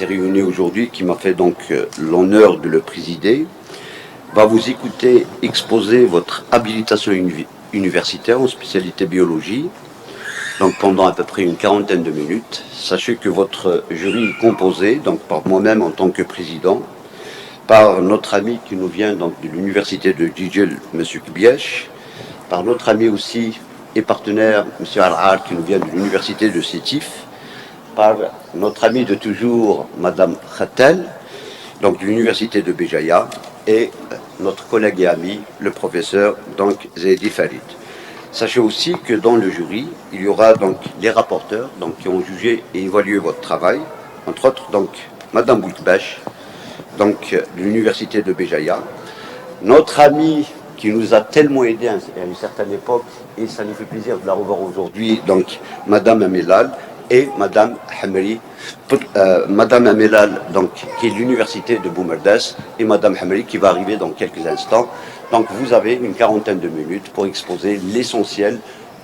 s'est réuni aujourd'hui, qui m'a fait donc l'honneur de le présider, va vous écouter exposer votre habilitation universitaire en spécialité biologie, donc pendant à peu près une quarantaine de minutes. Sachez que votre jury est composé, donc par moi-même en tant que président, par notre ami qui nous vient donc de l'université de Jijel, M. Kibiesh, par notre ami aussi et partenaire, M. Al-Ar, qui nous vient de l'université de Sétif, par notre ami de toujours, Mme Khatel, donc de l'université de Béjaïa, et notre collègue et ami, le professeur donc Zaidi Farid. Sachez aussi que dans le jury, il y aura donc les rapporteurs donc, qui ont jugé et évalué votre travail, entre autres donc Mme Boultbach, donc de l'université de Béjaïa, notre ami qui nous a tellement aidé à une certaine époque, et ça nous fait plaisir de la revoir aujourd'hui, donc Mme Amelal et Mme Hamri, Mme Amelal donc, qui est de l'université de Boumerdas, et Mme Hamri qui va arriver dans quelques instants. Donc vous avez une quarantaine de minutes pour exposer l'essentiel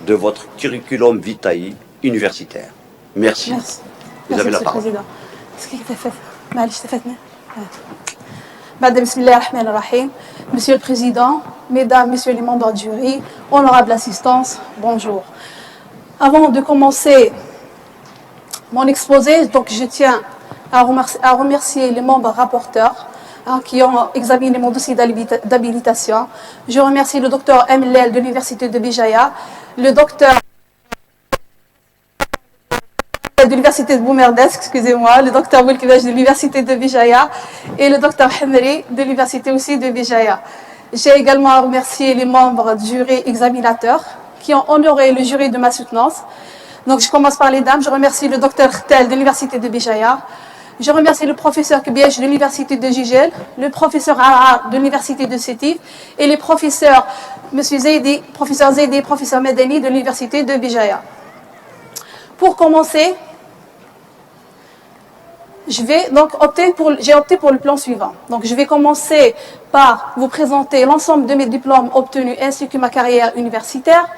de votre curriculum vitae universitaire. Merci. Vous avez la parole. Madame, Bismillahirrahmanirrahim. Monsieur le Président, Mesdames, Messieurs les membres du jury, honorable assistance, bonjour. Avant de commencer mon exposé, donc je tiens à remercier les membres rapporteurs qui ont examiné mon dossier d'habilitation. Je remercie le docteur Emlel de l'université de Béjaïa, le docteur de l'université de Boumerdas, excusez-moi, le docteur Boulkibach de l'université de Béjaïa et le docteur Hamri de l'université aussi de Béjaïa. J'ai également remercié les membres du jury examinateur qui ont honoré le jury de ma soutenance. Donc je commence par les dames. Je remercie le docteur Khtel de l'université de Béjaïa. Je remercie le professeur Kibiesh de l'université de Jijel, le professeur Aar de l'université de Sétif et les professeurs M. Zaidi, professeur Zaidi et professeur Medeni de l'université de Béjaïa. Pour commencer, j'ai opté pour le plan suivant. Donc, je vais commencer par vous présenter l'ensemble de mes diplômes obtenus ainsi que ma carrière universitaire.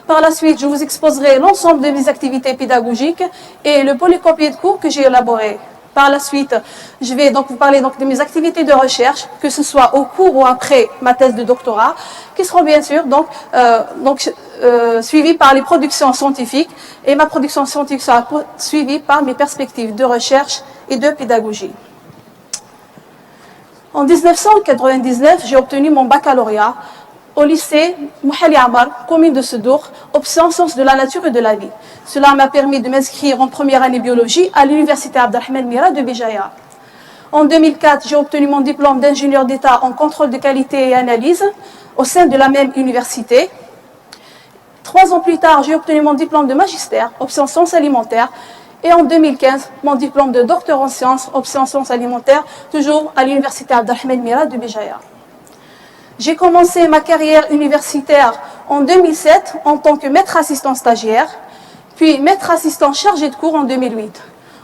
Par la suite, je vous exposerai l'ensemble de mes activités pédagogiques et le polycopier de cours que j'ai élaboré. Par la suite, je vais donc vous parler de mes activités de recherche, que ce soit au cours ou après ma thèse de doctorat, qui seront bien sûr suivies par les productions scientifiques, et ma production scientifique sera suivie par mes perspectives de recherche et de pédagogie. En 1999, j'ai obtenu mon baccalauréat au lycée Mouhali Amar, commune de Sedour, option sciences de la nature et de la vie. Cela m'a permis de m'inscrire en première année biologie à l'université Abdelrahman Mira de Béjaïa. En 2004, j'ai obtenu mon diplôme d'ingénieur d'État en contrôle de qualité et analyse au sein de la même université. 3 ans plus tard, j'ai obtenu mon diplôme de magistère, option sciences alimentaires. Et en 2015, mon diplôme de docteur en sciences, option sciences alimentaires, toujours à l'université Abdelrahman Mira de Béjaïa. J'ai commencé ma carrière universitaire en 2007 en tant que maître assistant stagiaire, puis maître assistant chargé de cours en 2008.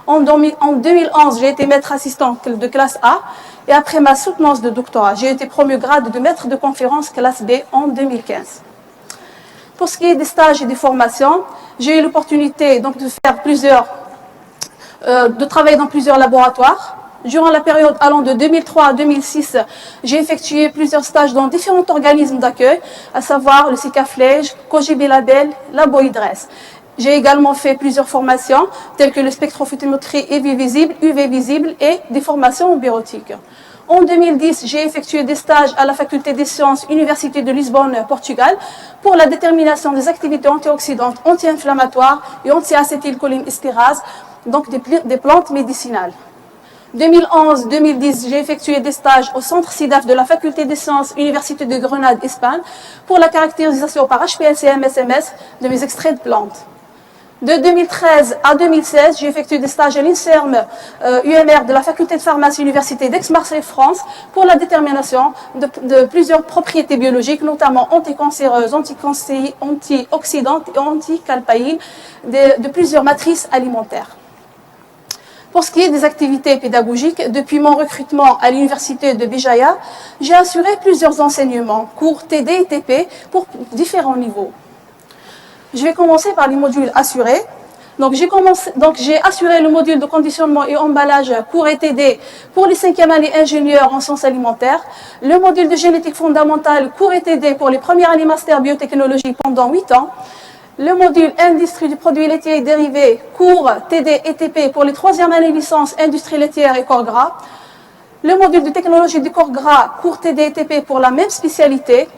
En 2011, j'ai été maître assistant de classe A et après ma soutenance de doctorat, j'ai été promu grade de maître de conférence classe B en 2015. Pour ce qui est des stages et des formations, j'ai eu l'opportunité donc de travailler dans plusieurs laboratoires. Durant la période allant de 2003 à 2006, j'ai effectué plusieurs stages dans différents organismes d'accueil, à savoir le SICAFLEJ, COGIB Label, Labohydresse. J'ai également fait plusieurs formations, telles que le spectrophotométrie EV visible, UV visible et des formations en bureautique. En 2010, j'ai effectué des stages à la Faculté des Sciences, Université de Lisbonne, Portugal, pour la détermination des activités antioxydantes, anti-inflammatoires et anti-acétylcholinestérase, donc des plantes médicinales. 2011-2010, j'ai effectué des stages au centre SIDAF de la Faculté des Sciences, Université de Grenade, Espagne, pour la caractérisation par HPLC-MS de mes extraits de plantes. De 2013 à 2016, j'ai effectué des stages à l'INSERM UMR de la Faculté de Pharmacie, Université d'Aix-Marseille, France, pour la détermination de plusieurs propriétés biologiques, notamment anticancéreuses, antioxydantes et anticalpaïnes de plusieurs matrices alimentaires. Pour ce qui est des activités pédagogiques, depuis mon recrutement à l'université de Béjaïa, j'ai assuré plusieurs enseignements, cours TD et TP pour différents niveaux. Je vais commencer par les modules assurés. Donc j'ai assuré le module de conditionnement et emballage cours ETD pour les 5e années ingénieurs en sciences alimentaires, le module de génétique fondamentale cours ETD pour les premières années master biotechnologie pendant 8 ans, le module industrie du produit laitier et dérivés cours TD et TP pour les 3e années licence industrie laitière et corps gras, le module de technologie du corps gras cours TD et TP pour la même spécialité,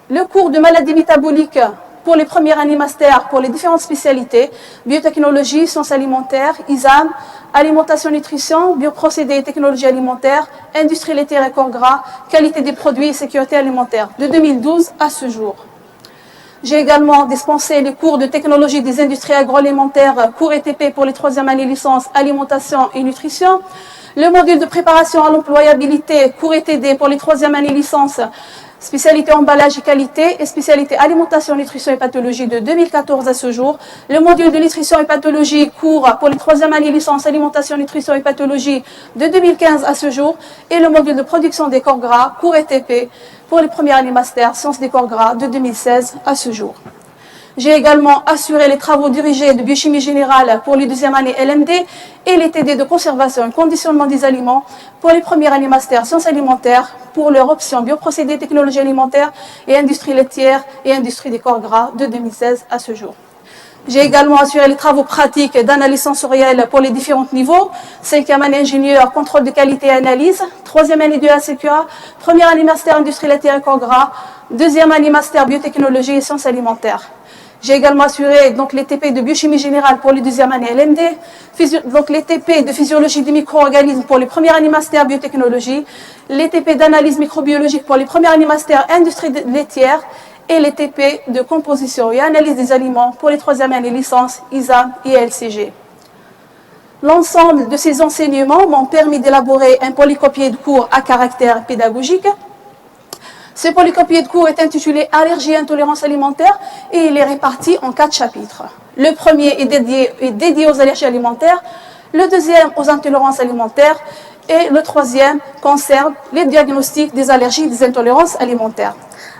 le cours de maladie métabolique pour les premières années master pour les différentes spécialités, biotechnologie, sciences alimentaires, ISAM, alimentation, nutrition, bioprocédés et technologie alimentaire, industrie laitière et corps gras, qualité des produits et sécurité alimentaire, de 2012 à ce jour. J'ai également dispensé les cours de technologie des industries agroalimentaires, cours ETP pour les 3e années licence alimentation et nutrition, le module de préparation à l'employabilité, cours ETD pour les 3e années licence spécialité emballage et qualité et spécialité alimentation, nutrition et pathologie de 2014 à ce jour. Le module de nutrition et pathologie cours pour les 3e années licence alimentation, nutrition et pathologie de 2015 à ce jour. Et le module de production des corps gras cours ETP pour les premières années master sciences des corps gras de 2016 à ce jour. J'ai également assuré les travaux dirigés de biochimie générale pour les 2e années LMD et les TD de conservation et conditionnement des aliments pour les premières années master sciences alimentaires pour leur option bioprocédés, technologie alimentaire et industrie laitière et industrie des corps gras de 2016 à ce jour. J'ai également assuré les travaux pratiques d'analyse sensorielle pour les différents niveaux, 5e année ingénieur, contrôle de qualité et analyse, 3e année de ACQA, première année master industrie laitière et corps gras, 2e année master biotechnologie et sciences alimentaires. J'ai également assuré donc, les TP de biochimie générale pour les 2e années LMD, donc les TP de physiologie des micro-organismes pour les premières années master biotechnologie, les TP d'analyse microbiologique pour les premières années master industrie laitière et les TP de composition et analyse des aliments pour les 3e années licence ISAM et LCG. L'ensemble de ces enseignements m'ont permis d'élaborer un polycopier de cours à caractère pédagogique. Ce polycopier de cours est intitulé « Allergie et intolérance alimentaire » et il est réparti en 4 chapitres. Le premier est dédié aux allergies alimentaires, le deuxième aux intolérances alimentaires et le troisième concerne les diagnostics des allergies et des intolérances alimentaires.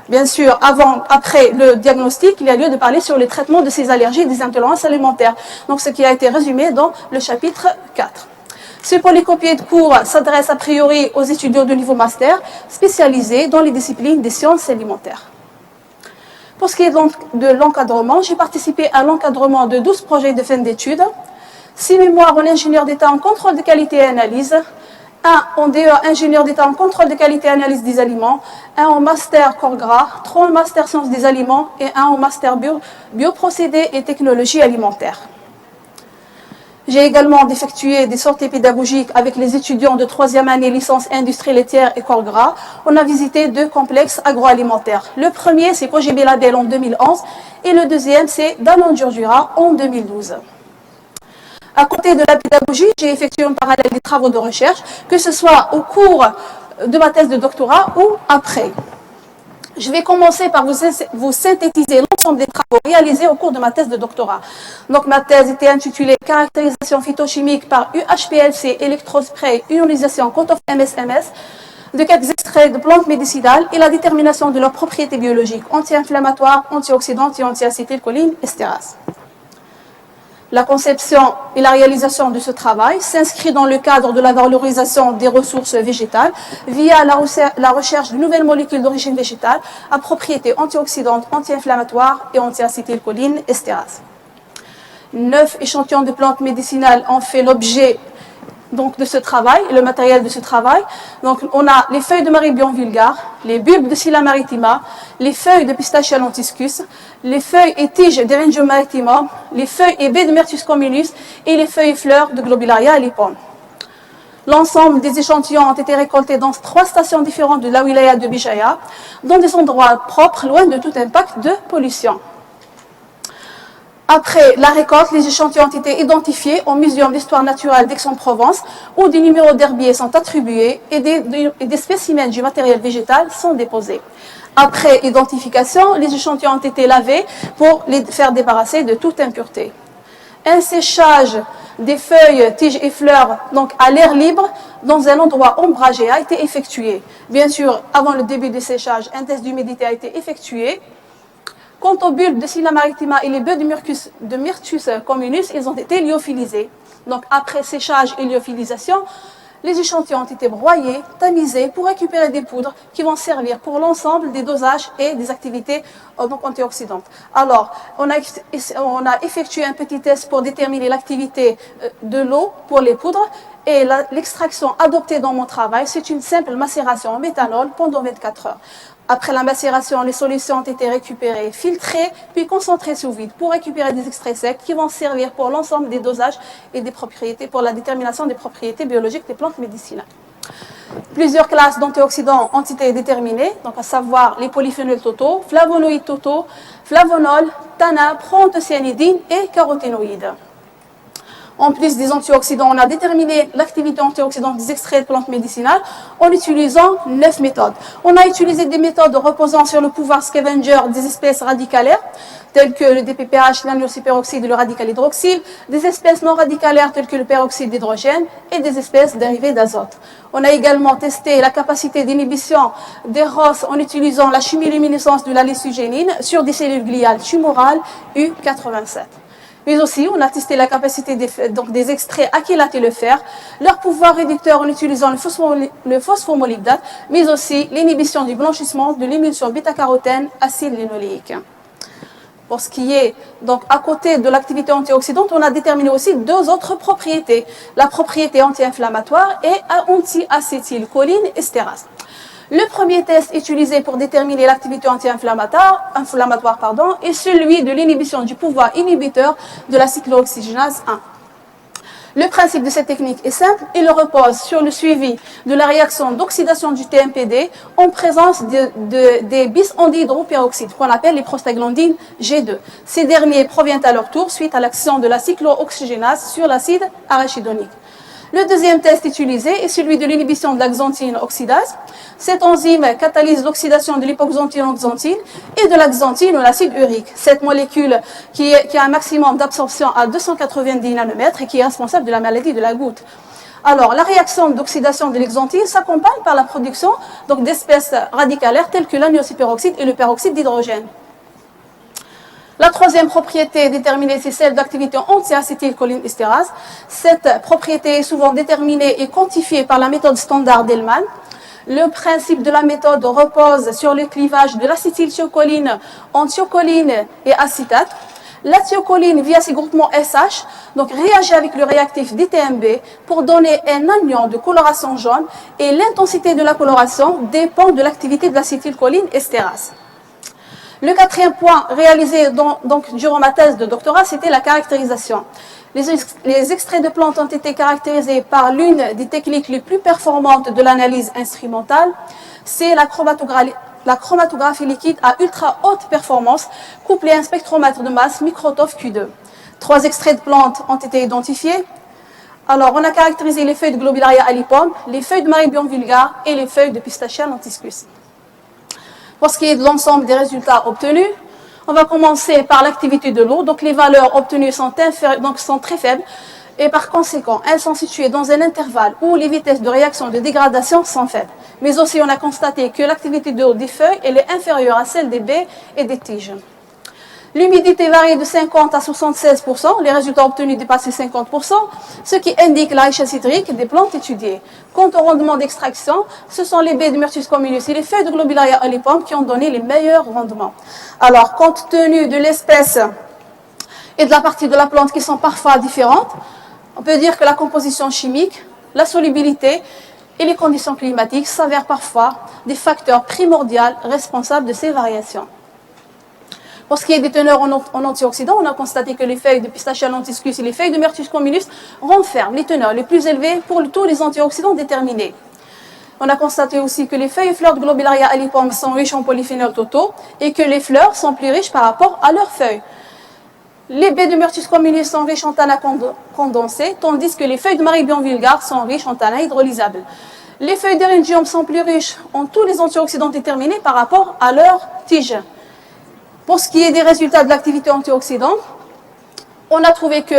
Bien sûr, après le diagnostic, il y a lieu de parler sur le traitement de ces allergies et des intolérances alimentaires. Donc, ce qui a été résumé dans le chapitre 4. Ce polycopier de cours s'adresse a priori aux étudiants de niveau master spécialisés dans les disciplines des sciences alimentaires. Pour ce qui est donc de l'encadrement, j'ai participé à l'encadrement de 12 projets de fin d'études, 6 mémoires en ingénieur d'État en contrôle de qualité et analyse, 1 en DEA ingénieur d'État en contrôle de qualité et analyse des aliments, 1 en master corps gras, 3 en master sciences des aliments et 1 en master bioprocédés et technologies alimentaires. J'ai également effectué des sorties pédagogiques avec les étudiants de 3e année licence industrie laitière et corps gras. On a visité 2 complexes agroalimentaires. Le premier, c'est Kogébé Label en 2011 et le deuxième, c'est Danone Durdura en 2012. À côté de la pédagogie, j'ai effectué en parallèle des travaux de recherche, que ce soit au cours de ma thèse de doctorat ou après. Je vais commencer par vous synthétiser l'ensemble des travaux réalisés au cours de ma thèse de doctorat. Donc, ma thèse était intitulée « Caractérisation phytochimique par UHPLC, électrospray, ionisation, cut-off MSMS » de quelques extraits de plantes médicinales et la détermination de leurs propriétés biologiques anti-inflammatoires, antioxydantes et anti-acétylcholine estérase. La conception et la réalisation de ce travail s'inscrit dans le cadre de la valorisation des ressources végétales via la recherche de nouvelles molécules d'origine végétale à propriétés antioxydantes, anti-inflammatoires et anti-acétylcholine estérase. 9 échantillons de plantes médicinales ont fait l'objet donc de ce travail, le matériel de ce travail. Donc, on a les feuilles de Marébion vulgare, les bulbes de Scilla maritima, les feuilles de Pistachia lentiscus, les feuilles et tiges d'Erengium maritimum, les feuilles et baies de Myrtus communis et les feuilles et fleurs de Globularia alipone. L'ensemble des échantillons ont été récoltés dans 3 stations différentes de la wilaya de Bijaya, dans des endroits propres, loin de tout impact de pollution. Après la récolte, les échantillons ont été identifiés au Muséum d'histoire naturelle d'Aix-en-Provence, où des numéros d'herbiers sont attribués et des spécimens du matériel végétal sont déposés. Après identification, les échantillons ont été lavés pour les faire débarrasser de toute impureté. Un séchage des feuilles, tiges et fleurs donc à l'air libre dans un endroit ombragé a été effectué. Bien sûr, avant le début du séchage, un test d'humidité a été effectué Quant aux bulbes de Scylla maritima et les bœufs de Myrtus communis, ils ont été lyophilisés. Donc après séchage et lyophilisation, les échantillons ont été broyés, tamisés pour récupérer des poudres qui vont servir pour l'ensemble des dosages et des activités antioxydantes. Alors, on a effectué un petit test pour déterminer l'activité de l'eau pour les poudres et l'extraction adoptée dans mon travail, c'est une simple macération en méthanol pendant 24 heures. Après la macération, les solutions ont été récupérées, filtrées, puis concentrées sous vide pour récupérer des extraits secs qui vont servir pour l'ensemble des dosages et des propriétés, pour la détermination des propriétés biologiques des plantes médicinales. Plusieurs classes d'antioxydants ont été déterminées, donc à savoir les polyphénols totaux, flavonoïdes totaux, flavonols, tanins, proanthocyanidines et caroténoïdes. En plus des antioxydants, on a déterminé l'activité antioxydante des extraits de plantes médicinales en utilisant 9 méthodes. On a utilisé des méthodes reposant sur le pouvoir scavenger des espèces radicalaires, telles que le DPPH, l'amylosperoxyde et le radical hydroxyle, des espèces non radicalaires telles que le peroxyde d'hydrogène et des espèces dérivées d'azote. On a également testé la capacité d'inhibition des ROS en utilisant la chimiluminescence de la lysogénine sur des cellules gliales tumorales U87. Mais aussi, on a testé la capacité des extraits à chélater le fer, leur pouvoir réducteur en utilisant le phosphomolybdate, mais aussi l'inhibition du blanchissement de l'émulsion bêta-carotène acide linoléique. Pour ce qui est, donc, à côté de l'activité antioxydante, on a déterminé aussi 2 autres propriétés, la propriété anti-inflammatoire et anti-acétylcholine estérase. Le premier test utilisé pour déterminer l'activité anti-inflammatoire est celui de l'inhibition du pouvoir inhibiteur de la cyclooxygénase 1. Le principe de cette technique est simple, il repose sur le suivi de la réaction d'oxydation du TMPD en présence des bis-andihydroperoxydes, qu'on appelle les prostaglandines G2. Ces derniers proviennent à leur tour suite à l'action de la cyclooxygénase sur l'acide arachidonique. Le deuxième test utilisé est celui de l'inhibition de la xanthine oxydase. Cette enzyme catalyse l'oxydation de l'hypoxanthine en xanthine et de la xanthine en acide urique. Cette molécule qui a un maximum d'absorption à 290 nanomètres et qui est responsable de la maladie de la goutte. Alors, la réaction d'oxydation de l'exanthine s'accompagne par la production d'espèces radicalaires telles que l'amylosperoxyde et le peroxyde d'hydrogène. La troisième propriété déterminée, c'est celle d'activité anti-acétylcholine estérase. Cette propriété est souvent déterminée et quantifiée par la méthode standard d'Hellman. Le principe de la méthode repose sur le clivage de l'acétylcholine en thiocholine et acétate. La thiocholine, via ses groupements SH, réagit avec le réactif DTMB pour donner un anion de coloration jaune et l'intensité de la coloration dépend de l'activité de l'acétylcholine estérase. Le quatrième point réalisé durant ma thèse de doctorat, c'était la caractérisation. Les extraits de plantes ont été caractérisés par l'une des techniques les plus performantes de l'analyse instrumentale, c'est la chromatographie liquide à ultra haute performance, couplée à un spectromètre de masse Microtov Q2. 3 extraits de plantes ont été identifiés. Alors, on a caractérisé les feuilles de Globularia alipum, les feuilles de Marybion vulgare et les feuilles de Pistachia lentiscus. Pour ce qui est de l'ensemble des résultats obtenus, on va commencer par l'activité de l'eau. Donc les valeurs obtenues sont très faibles et par conséquent, elles sont situées dans un intervalle où les vitesses de réaction de dégradation sont faibles. Mais aussi, on a constaté que l'activité de l'eau des feuilles elle est inférieure à celle des baies et des tiges. L'humidité varie de 50 à 76%, les résultats obtenus dépassent 50%, ce qui indique la richesse hydrique des plantes étudiées. Quant au rendement d'extraction, ce sont les baies de Myrtus communis et les feuilles de Globularia alipum qui ont donné les meilleurs rendements. Alors, compte tenu de l'espèce et de la partie de la plante qui sont parfois différentes, on peut dire que la composition chimique, la solubilité et les conditions climatiques s'avèrent parfois des facteurs primordiaux responsables de ces variations. Pour ce qui est des teneurs en antioxydants, on a constaté que les feuilles de Pistachia lentiscus et les feuilles de Myrtus communis renferment les teneurs les plus élevées pour tous les antioxydants déterminés. On a constaté aussi que les feuilles et fleurs de Globularia alipum sont riches en polyphénols totaux et que les fleurs sont plus riches par rapport à leurs feuilles. Les baies de Myrtus communis sont riches en tanins condensés, tandis que les feuilles de Marybion vulgare sont riches en tanins hydrolysables. Les feuilles d'Eryngium sont plus riches en tous les antioxydants déterminés par rapport à leurs tiges. Pour ce qui est des résultats de l'activité antioxydante, on a trouvé que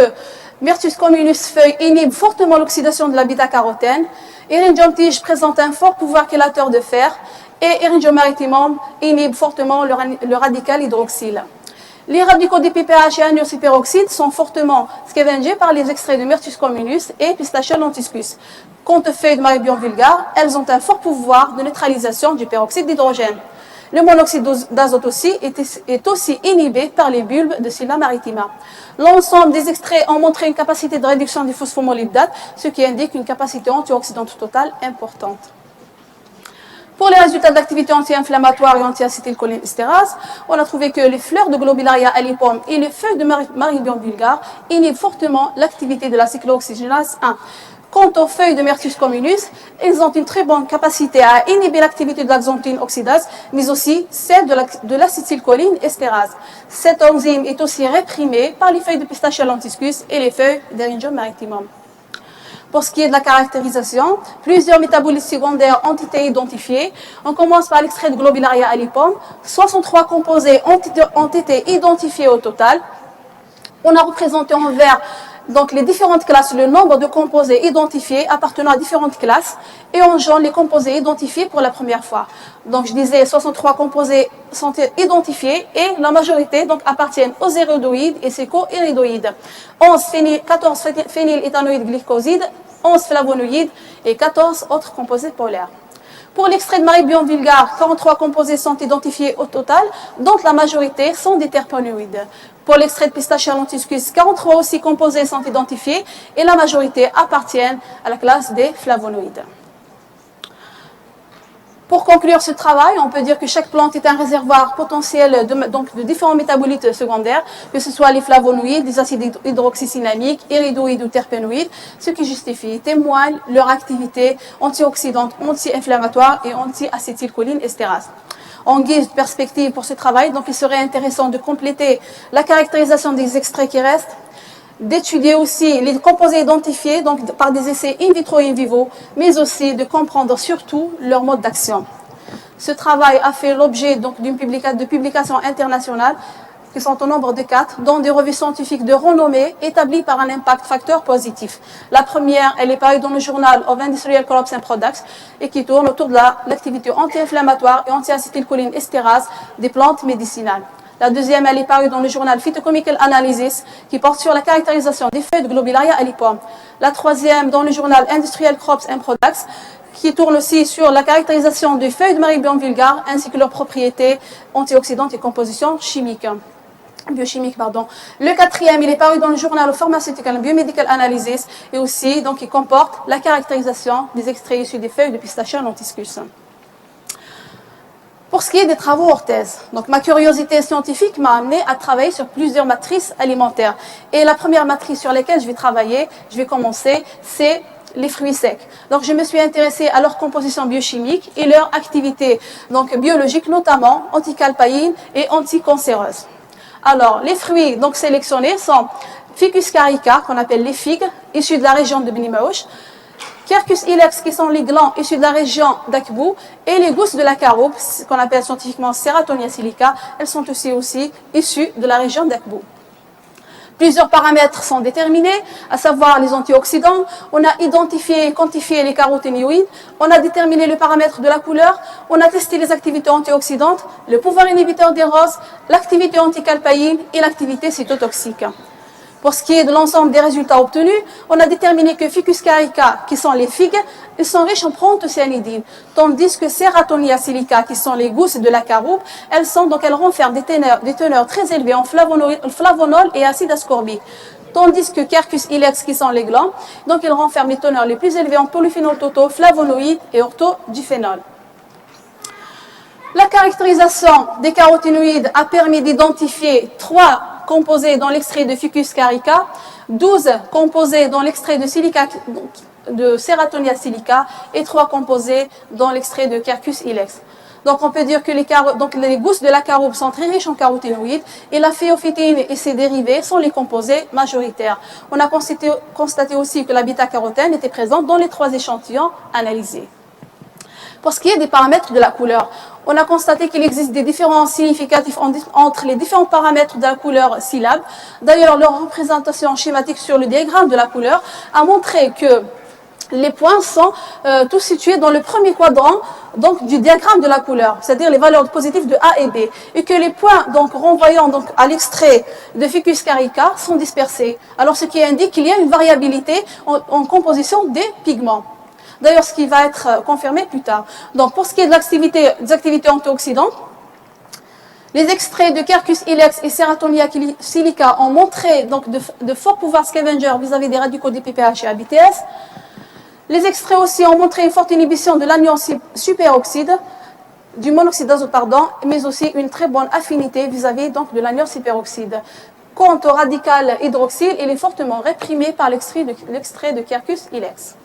Myrtus communis feuille inhibe fortement l'oxydation de la bêta-carotène, Eryngium tige présente un fort pouvoir chélateur de fer et Eryngium-Marittimum inhibe fortement le radical hydroxyle. Les radicaux d'EPPH et agnosyperoxyde sont fortement scavengés par les extraits de Myrtus communis et Pistacia lentiscus. Quant aux feuilles de Marybion vulgare, elles ont un fort pouvoir de neutralisation du peroxyde d'hydrogène. Le monoxyde d'azote aussi est aussi inhibé par les bulbes de Scilla maritima. L'ensemble des extraits ont montré une capacité de réduction du phosphomolybdate, ce qui indique une capacité antioxydante totale importante. Pour les résultats d'activité anti-inflammatoire et anti-acétylcholinestérase, on a trouvé que les fleurs de Globularia alliiforme et les feuilles de Marybion vulgare inhibent fortement l'activité de la cyclooxygénase 1. Quant aux feuilles de Myrtus communis, elles ont une très bonne capacité à inhiber l'activité de la xanthine oxydase, mais aussi celle de l'acétylcholinestérase. Cette enzyme est aussi réprimée par les feuilles de Pistacia lentiscus et les feuilles d'Eryngium-Marittimum. Pour ce qui est de la caractérisation, plusieurs métabolites secondaires ont été identifiés. On commence par l'extrait de Globularia alliiforme. 63 composés ont été identifiés au total. On a représenté en vert donc les différentes classes, le nombre de composés identifiés appartenant à différentes classes, et en jaune les composés identifiés pour la première fois. Donc je disais 63 composés sont identifiés et la majorité donc appartiennent aux iridoïdes et séco-iridoïdes. 14 phényléthanoïdes glycosides, 11 flavonoïdes et 14 autres composés polaires. Pour l'extrait de Marybion vulgare, 43 composés sont identifiés au total, dont la majorité sont des terpénoïdes. Pour l'extrait de Pistacia lentiscus, 43 aussi composés sont identifiés et la majorité appartiennent à la classe des flavonoïdes. Pour conclure ce travail, on peut dire que chaque plante est un réservoir potentiel de différents métabolites secondaires, que ce soit les flavonoïdes, les acides hydroxycinnamiques, iridoïdes ou terpénoïdes, ce qui justifie, témoigne leur activité antioxydante, anti-inflammatoire et anti-acétylcholinestérase. En guise de perspective pour ce travail, donc il serait intéressant de compléter la caractérisation des extraits qui restent, d'étudier aussi les composés identifiés donc par des essais in vitro et in vivo, mais aussi de comprendre surtout leur mode d'action. Ce travail a fait l'objet de publications internationales qui sont au nombre de 4, dans des revues scientifiques de renommée établies par un impact facteur positif. La première, elle est parue dans le journal of Industrial Crops and Products et qui tourne autour de l'activité anti-inflammatoire et anti-acétylcholinestérase des plantes médicinales. La deuxième, elle est parue dans le journal Phytochemical Analysis, qui porte sur la caractérisation des feuilles de Globularia alliiforme. La troisième, dans le journal Industrial Crops and Products, qui tourne aussi sur la caractérisation des feuilles de Marybion vulgare, ainsi que leurs propriétés antioxydantes et composition biochimique. Le quatrième, il est paru dans le journal of Pharmaceutical and Biomedical Analysis, et aussi, donc, il comporte la caractérisation des extraits issus des feuilles de Pistacia lentiscus. Pour ce qui est des travaux hors thèse, donc ma curiosité scientifique m'a amené à travailler sur plusieurs matrices alimentaires. Et la première matrice sur laquelle je vais commencer, c'est les fruits secs. Donc je me suis intéressée à leur composition biochimique et leur activité donc biologique, notamment anticalpaïne et anticancéreuse. Alors les fruits donc sélectionnés sont Ficus carica, qu'on appelle les figues, issus de la région de Beni Maouche, Quercus ilex, qui sont les glands issus de la région d'Akbou, et les gousses de la caroube, qu'on appelle scientifiquement Serratonia silica, elles sont aussi issues de la région d'Akbou. Plusieurs paramètres sont déterminés, à savoir les antioxydants. On a identifié et quantifié les caroténoïdes. On a déterminé le paramètre de la couleur. On a testé les activités antioxydantes, le pouvoir inhibiteur des roses, l'activité anticalpaïne et l'activité cytotoxique. Pour ce qui est de l'ensemble des résultats obtenus, on a déterminé que Ficus carica, qui sont les figues, ils sont riches en proanthocyanidine, tandis que Serratonia silica, qui sont les gousses de la caroube, elles renferment des teneurs très élevées en flavonol et acide ascorbique. Tandis que Quercus ilex, qui sont les glands, donc ils renferment les teneurs les plus élevées en polyphénol totaux, flavonoïdes et orthodiphénol. La caractérisation des caroténoïdes a permis d'identifier 3 composés dans l'extrait de Ficus carica, 12 composés dans l'extrait de Serratonia silica et 3 composés dans l'extrait de Quercus ilex. Donc on peut dire que les gousses de la caroube sont très riches en caroténoïdes et la phéophytine et ses dérivés sont les composés majoritaires. On a constaté aussi que la bêta-carotène était présente dans les 3 échantillons analysés. Pour ce qui est des paramètres de la couleur, on a constaté qu'il existe des différences significatives entre les différents paramètres de la couleur syllabe. D'ailleurs, leur représentation schématique sur le diagramme de la couleur a montré que les points sont tous situés dans le premier quadrant donc, du diagramme de la couleur, c'est-à-dire les valeurs positives de A et B, et que les points donc, renvoyant donc, à l'extrait de Ficus carica sont dispersés. Alors ce qui indique qu'il y a une variabilité en composition des pigments. D'ailleurs, ce qui va être confirmé plus tard. Donc pour ce qui est des activités antioxydantes, les extraits de Quercus ilex et Ceratonia silica ont montré donc, de forts pouvoirs scavenger vis-à-vis des radicaux DPPH et ABTS. Les extraits aussi ont montré une forte inhibition de l'anion superoxyde, du monoxyde d'azote, mais aussi une très bonne affinité vis-à-vis donc, de l'anion superoxyde. Quant au radical hydroxyle, il est fortement réprimé par l'extrait de Quercus ilex.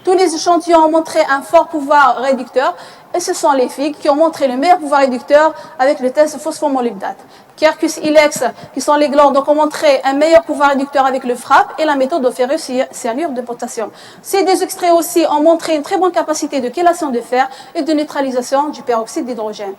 Tous les échantillons ont montré un fort pouvoir réducteur, et ce sont les figues qui ont montré le meilleur pouvoir réducteur avec le test phosphomolybdate. Quercus ilex, qui sont les glandes, donc ont montré un meilleur pouvoir réducteur avec le FRAP et la méthode de ferrocyanure de potassium. Ces deux extraits aussi ont montré une très bonne capacité de chélation de fer et de neutralisation du peroxyde d'hydrogène.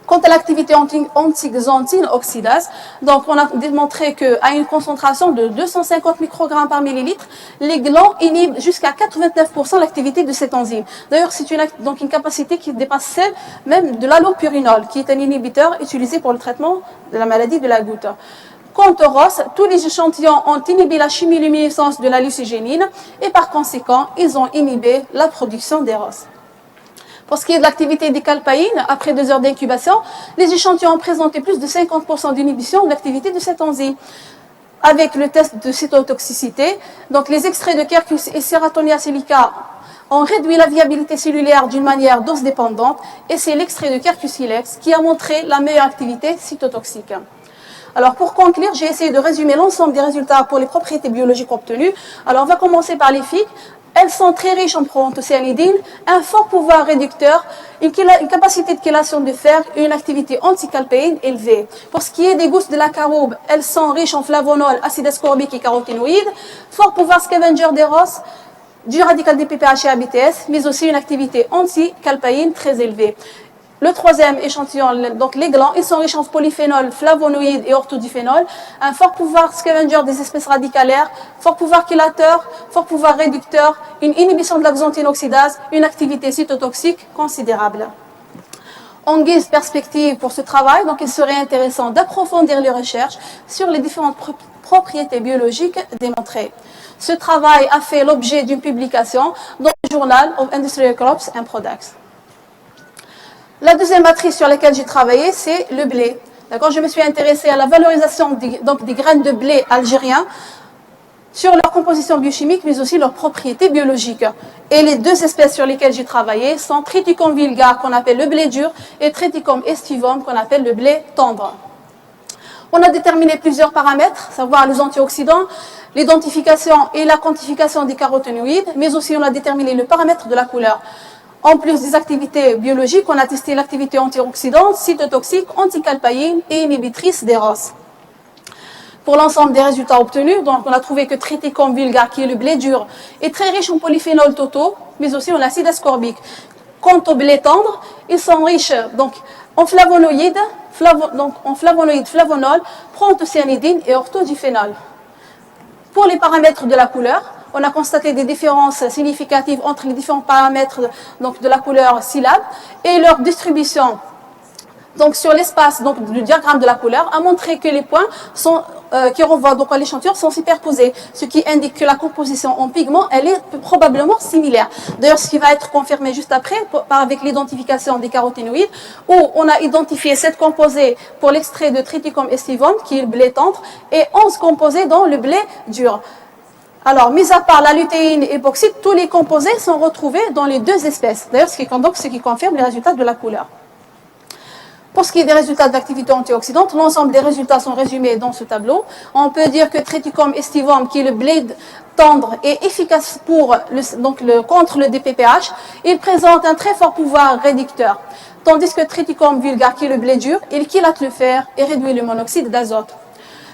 Quant à l'activité anti-xanthine oxydase, donc on a démontré qu'à une concentration de 250 microgrammes par millilitre, les glands inhibent jusqu'à 89% l'activité de cette enzyme. D'ailleurs, c'est une capacité qui dépasse celle même de l'allopurinol, qui est un inhibiteur utilisé pour le traitement de la maladie de la goutte. Quant au ROS, tous les échantillons ont inhibé la chimiluminescence de la leucigénine et par conséquent, ils ont inhibé la production des ROS. Pour ce qui est de l'activité des calpaïnes, après 2 heures d'incubation, les échantillons ont présenté plus de 50% d'inhibition de l'activité de cette enzyme. Avec le test de cytotoxicité, donc les extraits de Quercus et Ceratonia silica ont réduit la viabilité cellulaire d'une manière dose-dépendante, et c'est l'extrait de Quercus ilex qui a montré la meilleure activité cytotoxique. Alors pour conclure, j'ai essayé de résumer l'ensemble des résultats pour les propriétés biologiques obtenues. Alors on va commencer par les figues. Elles sont très riches en proanthocyanidine, un fort pouvoir réducteur, une capacité de chélation de fer et une activité anticalpéine élevée. Pour ce qui est des gousses de la caroube, elles sont riches en flavonol, acide ascorbique et caroténoïdes, fort pouvoir scavenger des ROS, du radical DPPH et ABTS, mais aussi une activité anticalpéine très élevée. Le troisième échantillon, donc les glands, ils sont riches en polyphénol, flavonoïdes et orthodiphénol, un fort pouvoir scavenger des espèces radicalaires, fort pouvoir chélateur, fort pouvoir réducteur, une inhibition de la xanthine oxydase, une activité cytotoxique considérable. En guise perspective pour ce travail, donc il serait intéressant d'approfondir les recherches sur les différentes propriétés biologiques démontrées. Ce travail a fait l'objet d'une publication dans le Journal of Industrial Crops and Products. La deuxième matrice sur laquelle j'ai travaillé, c'est le blé. D'accord, je me suis intéressée à la valorisation des graines de blé algériens sur leur composition biochimique, mais aussi leurs propriétés biologiques. Et les deux espèces sur lesquelles j'ai travaillé sont Triticum vulgare, qu'on appelle le blé dur, et Triticum aestivum, qu'on appelle le blé tendre. On a déterminé plusieurs paramètres, savoir les antioxydants, l'identification et la quantification des caroténoïdes, mais aussi on a déterminé le paramètre de la couleur. En plus des activités biologiques, on a testé l'activité antioxydante, cytotoxique, anticalpaïne et inhibitrice des ROS. Pour l'ensemble des résultats obtenus, donc on a trouvé que Triticum vulgare, qui est le blé dur, est très riche en polyphénols totaux, mais aussi en acide ascorbique. Quant au blé tendre, ils sont riches donc, en flavonoïdes, flavonol, proanthocyanidine et orthodiphénol. Pour les paramètres de la couleur, on a constaté des différences significatives entre les différents paramètres donc, de la couleur syllabe et leur distribution. Donc sur l'espace du diagramme de la couleur a montré que les points qui renvoient donc à l'échantillon sont superposés, ce qui indique que la composition en pigments elle est probablement similaire. D'ailleurs, ce qui va être confirmé juste après avec l'identification des caroténoïdes, où on a identifié 7 composés pour l'extrait de Triticum aestivum, qui est le blé tendre, et 11 composés dans le blé dur. Alors, mis à part la lutéine et époxyde, tous les composés sont retrouvés dans les deux espèces. D'ailleurs, ce qui confirme les résultats de la couleur. Pour ce qui est des résultats d'activité antioxydante, l'ensemble des résultats sont résumés dans ce tableau. On peut dire que Triticum aestivum, qui est le blé tendre, est efficace contre le DPPH. Il présente un très fort pouvoir réducteur. Tandis que Triticum vulgare, qui est le blé dur, il chélate le fer et réduit le monoxyde d'azote.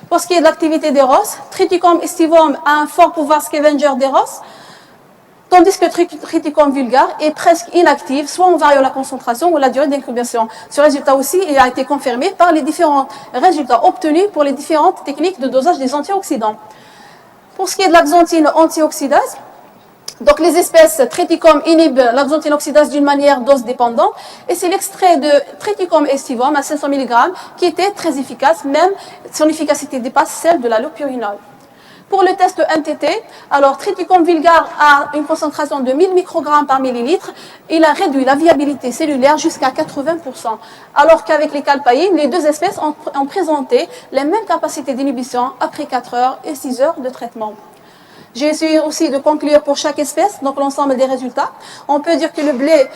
Pour ce qui est de l'activité des ROS, Triticum aestivum a un fort pouvoir scavenger des ROS, tandis que Triticum vulgare est presque inactive, soit en variant la concentration ou la durée d'incubation. Ce résultat aussi il a été confirmé par les différents résultats obtenus pour les différentes techniques de dosage des antioxydants. Pour ce qui est de la xanthine antioxydase, Donc, les espèces Triticum inhibent l'axanthine oxydase d'une manière dose dépendante. Et c'est l'extrait de Triticum aestivum à 500 mg qui était très efficace, même son efficacité dépasse celle de la lopurinol. Pour le test MTT, alors Triticum vulgare a une concentration de 1000 microgrammes par millilitre. Il a réduit la viabilité cellulaire jusqu'à 80%. Alors qu'avec les calpaïnes, les deux espèces ont présenté les mêmes capacités d'inhibition après 4 heures et 6 heures de traitement. J'ai essayé aussi de conclure pour chaque espèce, donc l'ensemble des résultats. On peut dire que le blé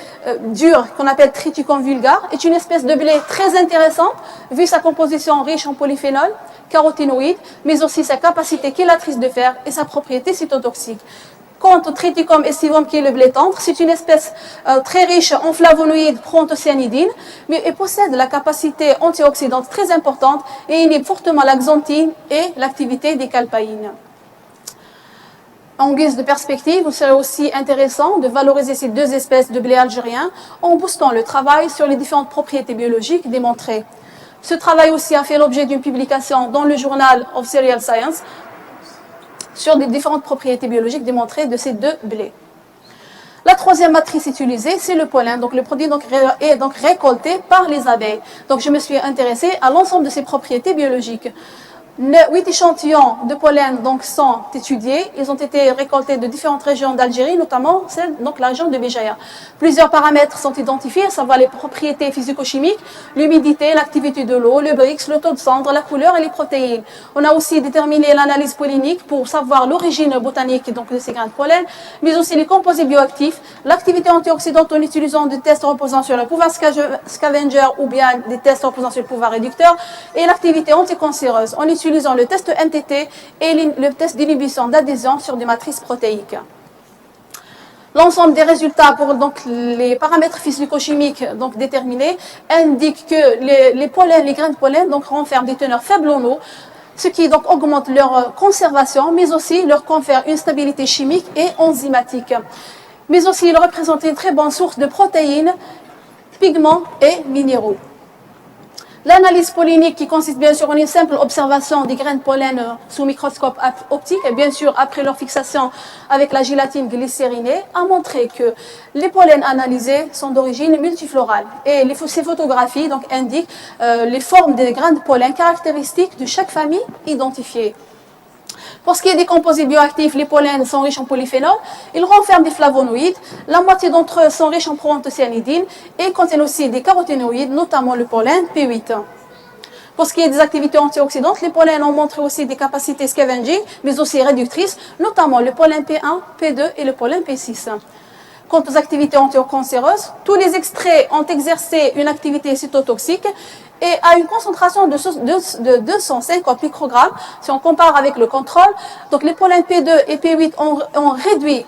dur, qu'on appelle Triticum vulgare, est une espèce de blé très intéressante, vu sa composition riche en polyphénol, caroténoïdes, mais aussi sa capacité chélatrice de fer et sa propriété cytotoxique. Quant au Triticum aestivum, qui est le blé tendre, c'est une espèce très riche en flavonoïdes proanthocyanidines, mais elle possède la capacité antioxydante très importante et inhibe fortement l'axanthine et l'activité des calpaïnes. En guise de perspective, il serait aussi intéressant de valoriser ces deux espèces de blé algérien en boostant le travail sur les différentes propriétés biologiques démontrées. Ce travail aussi a fait l'objet d'une publication dans le Journal of Cereal Science sur les différentes propriétés biologiques démontrées de ces deux blés. La troisième matrice utilisée, c'est le pollen. Donc, le produit est donc récolté par les abeilles. Donc, je me suis intéressée à l'ensemble de ces propriétés biologiques. 8 échantillons de pollen donc, sont étudiés. Ils ont été récoltés de différentes régions d'Algérie, notamment la région de Béjaïa. Plusieurs paramètres sont identifiés, à savoir les propriétés physico-chimiques, l'humidité, l'activité de l'eau, le Brix, le taux de cendre, la couleur et les protéines. On a aussi déterminé l'analyse pollinique pour savoir l'origine botanique donc, de ces grains de pollen, mais aussi les composés bioactifs, l'activité antioxydante en utilisant des tests reposant sur le pouvoir scavenger ou bien des tests reposant sur le pouvoir réducteur, et l'activité anticancéreuse en utilisant le test MTT et le test d'inhibition d'adhésion sur des matrices protéiques. L'ensemble des résultats pour donc, les paramètres physico-chimiques donc, déterminés indiquent que les grains de pollen donc, renferment des teneurs faibles en eau, ce qui donc, augmente leur conservation, mais aussi leur confère une stabilité chimique et enzymatique. Mais aussi, ils représentent une très bonne source de protéines, pigments et minéraux. L'analyse pollinique, qui consiste bien sûr en une simple observation des grains de pollen sous microscope optique, et bien sûr après leur fixation avec la gélatine glycérinée, a montré que les pollens analysés sont d'origine multiflorale. Et ces photographies donc, indiquent les formes des grains de pollen caractéristiques de chaque famille identifiée. Pour ce qui est des composés bioactifs, les pollens sont riches en polyphénol, ils renferment des flavonoïdes, la moitié d'entre eux sont riches en proanthocyanidines et contiennent aussi des caroténoïdes, notamment le pollen P8. Pour ce qui est des activités antioxydantes, les pollens ont montré aussi des capacités scavenging, mais aussi réductrices, notamment le pollen P1, P2 et le pollen P6. Quant aux activités antiocancéreuses, tous les extraits ont exercé une activité cytotoxique et à une concentration de 250 microgrammes, si on compare avec le contrôle. Donc les pollens P2 et P8 ont réduit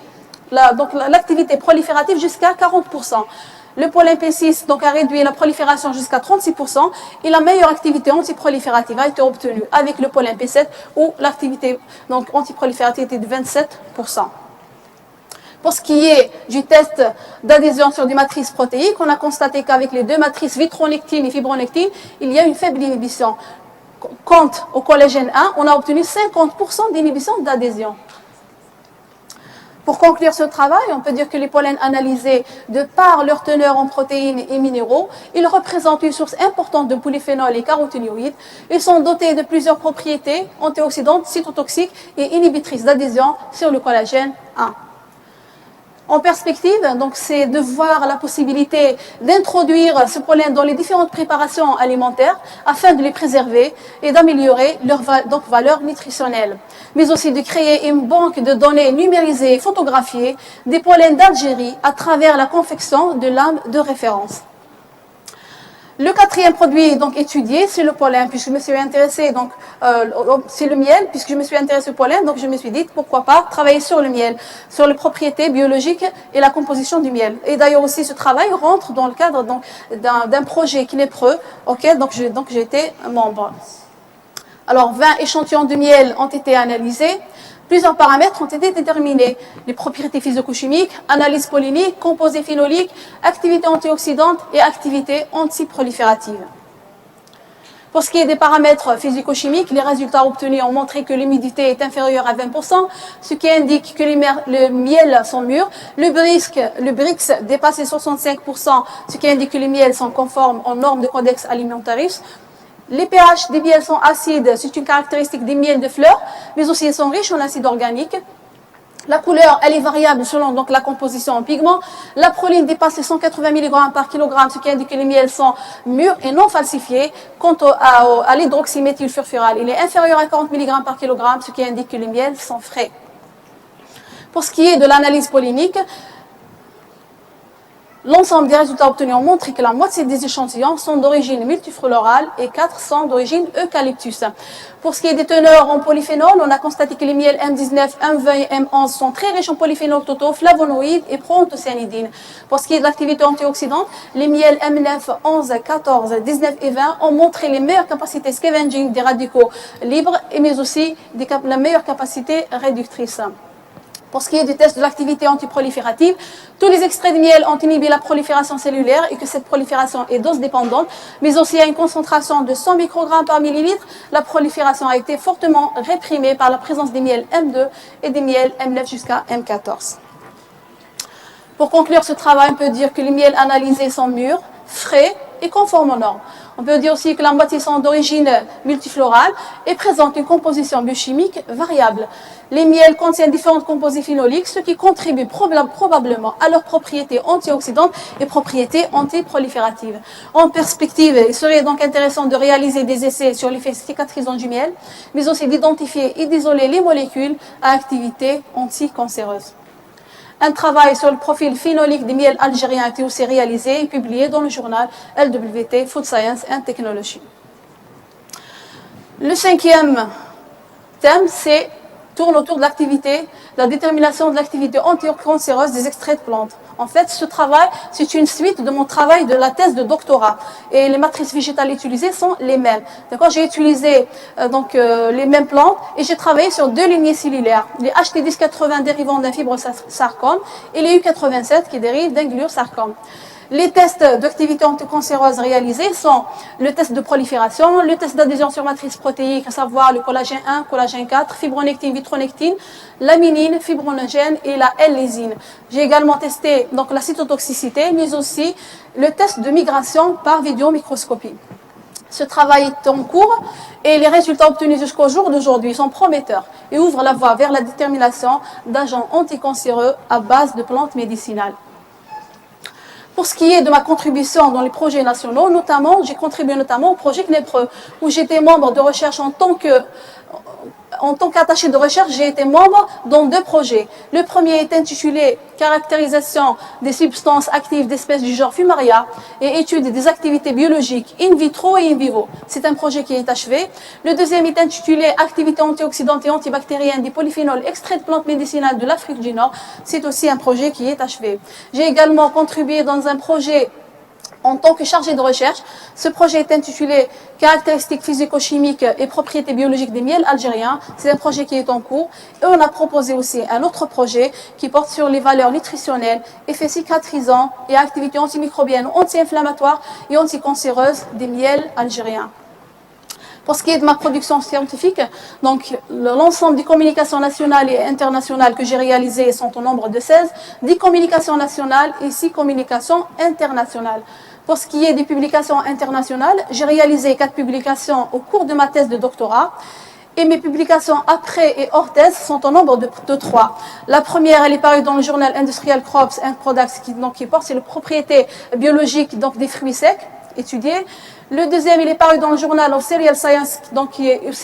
l'activité proliférative jusqu'à 40%. Le pollen P6 donc, a réduit la prolifération jusqu'à 36% et la meilleure activité antiproliférative a été obtenue avec le pollen P7 où l'activité antiproliférative était de 27%. Pour ce qui est du test d'adhésion sur des matrices protéiques, on a constaté qu'avec les deux matrices vitronectine et fibronectine, il y a une faible inhibition. Quant au collagène 1, on a obtenu 50% d'inhibition d'adhésion. Pour conclure ce travail, on peut dire que les pollens analysés, de par leur teneur en protéines et minéraux, ils représentent une source importante de polyphénol et caroténoïdes. Ils sont dotés de plusieurs propriétés antioxydantes, cytotoxiques et inhibitrices d'adhésion sur le collagène 1. En perspective, donc, c'est de voir la possibilité d'introduire ce pollen dans les différentes préparations alimentaires afin de les préserver et d'améliorer leur valeur nutritionnelle. Mais aussi de créer une banque de données numérisées et photographiées des pollens d'Algérie à travers la confection de lames de référence. Le quatrième produit donc étudié, c'est le pollen, puisque je me suis intéressée, donc c'est le miel, puisque je me suis intéressée au pollen, donc je me suis dit pourquoi pas travailler sur le miel, sur les propriétés biologiques et la composition du miel. Et d'ailleurs aussi ce travail rentre dans le cadre d'un projet Knépreux, auquel donc j'ai été membre. Alors 20 échantillons de miel ont été analysés. Plusieurs paramètres ont été déterminés. Les propriétés physico-chimiques, analyse pollinique, composés phénoliques, activité antioxydante et activité antiproliférative. Pour ce qui est des paramètres physico-chimiques, les résultats obtenus ont montré que l'humidité est inférieure à 20%, ce qui indique que les miels sont mûrs. Le Brix dépasse les 65%, ce qui indique que les miels sont conformes aux normes de Codex Alimentarius. Les pH des miels sont acides, c'est une caractéristique des miels de fleurs, mais aussi ils sont riches en acide organique. La couleur, elle est variable selon donc la composition en pigments. La proline dépasse les 180 mg par kilogramme, ce qui indique que les miels sont mûrs et non falsifiés. Quant à l'hydroxyméthylfurfural, il est inférieur à 40 mg par kilogramme, ce qui indique que les miels sont frais. Pour ce qui est de l'analyse pollinique, l'ensemble des résultats obtenus ont montré que la moitié des échantillons sont d'origine multiflorale et 4 sont d'origine eucalyptus. Pour ce qui est des teneurs en polyphénol, on a constaté que les miels M19, M20 et M11 sont très riches en polyphénol totaux, flavonoïdes et proanthocyanidines. Pour ce qui est de l'activité antioxydante, les miels M9, 11, 14, 19 et 20 ont montré les meilleures capacités scavenging des radicaux libres, mais aussi la meilleure capacité réductrice. Pour ce qui est du test de l'activité antiproliférative, tous les extraits de miel ont inhibé la prolifération cellulaire et que cette prolifération est dose dépendante, mais aussi à une concentration de 100 microgrammes par millilitre, la prolifération a été fortement réprimée par la présence des miels M2 et des miels M9 jusqu'à M14. Pour conclure ce travail, on peut dire que les miels analysés sont mûrs, frais et conformes aux normes. On peut dire aussi que la moitié sont d'origine multiflorale et présentent une composition biochimique variable. Les miels contiennent différentes composés phénoliques, ce qui contribue probablement à leurs propriétés antioxydantes et propriétés antiprolifératives. En perspective, il serait donc intéressant de réaliser des essais sur l'effet cicatrisant du miel, mais aussi d'identifier et d'isoler les molécules à activité anticancéreuse. Un travail sur le profil phénolique des miels algériens a été aussi réalisé et publié dans le journal LWT Food Science and Technology. Le cinquième thème tourne autour de l'activité, la détermination de l'activité anticancéreuse des extraits de plantes. En fait, ce travail, c'est une suite de mon travail de la thèse de doctorat. Et les matrices végétales utilisées sont les mêmes. D'accord ? J'ai utilisé les mêmes plantes et j'ai travaillé sur deux lignées cellulaires. Les HT1080 dérivant d'un fibrosarcome et les U87 qui dérivent d'un gliosarcome. Les tests d'activité anticancéreuse réalisés sont le test de prolifération, le test d'adhésion sur matrice protéique, à savoir le collagène 1, collagène 4, fibronectine, vitronectine, l'aminine, fibronogène et la L-lysine. J'ai également testé donc, la cytotoxicité, mais aussi le test de migration par vidéomicroscopie. Ce travail est en cours et les résultats obtenus jusqu'au jour d'aujourd'hui sont prometteurs et ouvrent la voie vers la détermination d'agents anticancéreux à base de plantes médicinales. Pour ce qui est de ma contribution dans les projets nationaux, j'ai contribué notamment au projet CNEPRE, où j'étais membre de recherche en tant qu'attaché de recherche, j'ai été membre dans deux projets. Le premier est intitulé « Caractérisation des substances actives d'espèces du genre Fumaria et étude des activités biologiques in vitro et in vivo ». C'est un projet qui est achevé. Le deuxième est intitulé « Activité antioxydante et antibactérienne des polyphénols extraits de plantes médicinales de l'Afrique du Nord ». C'est aussi un projet qui est achevé. J'ai également contribué dans un projet en tant que chargé de recherche. Ce projet est intitulé « Caractéristiques physico-chimiques et propriétés biologiques des miels algériens ». C'est un projet qui est en cours. Et on a proposé aussi un autre projet qui porte sur les valeurs nutritionnelles, effets cicatrisants et activités antimicrobiennes, anti-inflammatoires et anticancéreuses des miels algériens. Pour ce qui est de ma production scientifique, donc l'ensemble des communications nationales et internationales que j'ai réalisées sont au nombre de 16, 10 communications nationales et 6 communications internationales. Pour ce qui est des publications internationales, j'ai réalisé 4 publications au cours de ma thèse de doctorat. Et mes publications après et hors thèse sont au nombre de 3. La première, elle est parue dans le journal Industrial Crops and Products qui porte sur les propriétés biologiques des fruits secs étudiés. Le deuxième, il est paru dans le journal of Cereal Science,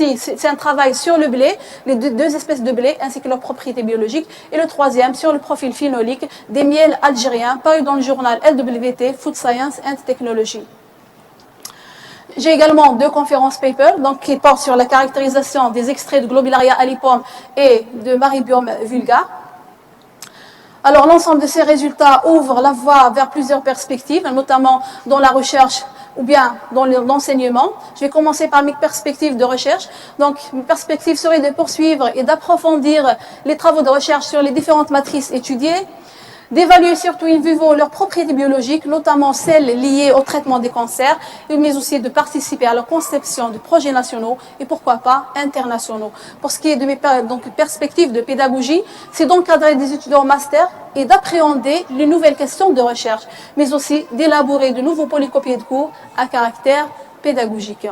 c'est un travail sur le blé, les deux espèces de blé ainsi que leurs propriétés biologiques. Et le troisième, sur le profil phénolique des miels algériens, paru dans le journal LWT Food Science and Technology. J'ai également 2 conférences papers qui portent sur la caractérisation des extraits de Globularia alipum et de Maribium vulga. Alors l'ensemble de ces résultats ouvre la voie vers plusieurs perspectives, notamment dans la recherche ou bien dans l'enseignement. Je vais commencer par mes perspectives de recherche. Donc, mes perspectives seraient de poursuivre et d'approfondir les travaux de recherche sur les différentes matrices étudiées, d'évaluer surtout in vivo leurs propriétés biologiques, notamment celles liées au traitement des cancers, mais aussi de participer à la conception de projets nationaux et pourquoi pas internationaux. Pour ce qui est de mes perspectives de pédagogie, c'est d'encadrer des étudiants au master et d'appréhender les nouvelles questions de recherche, mais aussi d'élaborer de nouveaux polycopiés de cours à caractère pédagogique.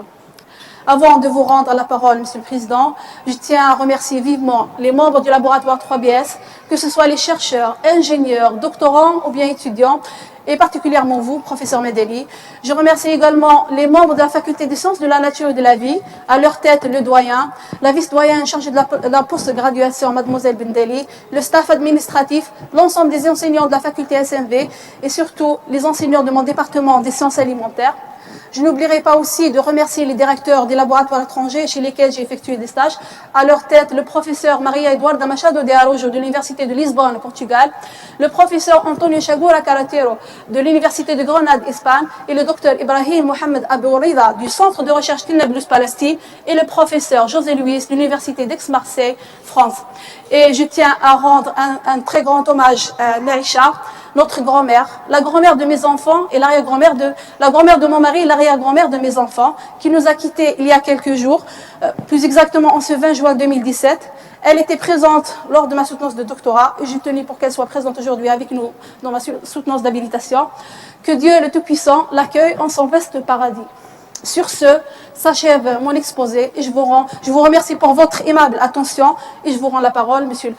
Avant de vous rendre la parole, Monsieur le Président, je tiens à remercier vivement les membres du laboratoire 3BS, que ce soit les chercheurs, ingénieurs, doctorants ou bien étudiants, et particulièrement vous, professeur Medeli. Je remercie également les membres de la faculté des sciences de la nature et de la vie, à leur tête le doyen, la vice-doyenne chargée de la post-graduation, mademoiselle Bendeli, le staff administratif, l'ensemble des enseignants de la faculté SMV et surtout les enseignants de mon département des sciences alimentaires. Je n'oublierai pas aussi de remercier les directeurs des laboratoires étrangers chez lesquels j'ai effectué des stages, à leur tête le professeur Maria Eduarda Machado de Araújo de l'Université de Lisbonne au Portugal, le professeur Antonio Chagura Carretero de l'Université de Grenade, Espagne, et le docteur Ibrahim Mohamed Abourida du Centre de recherche Nablus-Palestine, et le professeur José Luis de l'Université d'Aix-Marseille, France. Et je tiens à rendre un très grand hommage à Naïcha, notre grand-mère, la grand-mère de mes enfants et la grand-mère de mon mari et l'arrière-grand-mère de mes enfants, qui nous a quittés il y a quelques jours, plus exactement en ce 20 juin 2017. Elle était présente lors de ma soutenance de doctorat et j'ai tenu pour qu'elle soit présente aujourd'hui avec nous dans ma soutenance d'habilitation. Que Dieu le Tout-Puissant l'accueille en son vaste paradis. Sur ce, s'achève mon exposé et je vous remercie pour votre aimable attention et je vous rends la parole, Monsieur le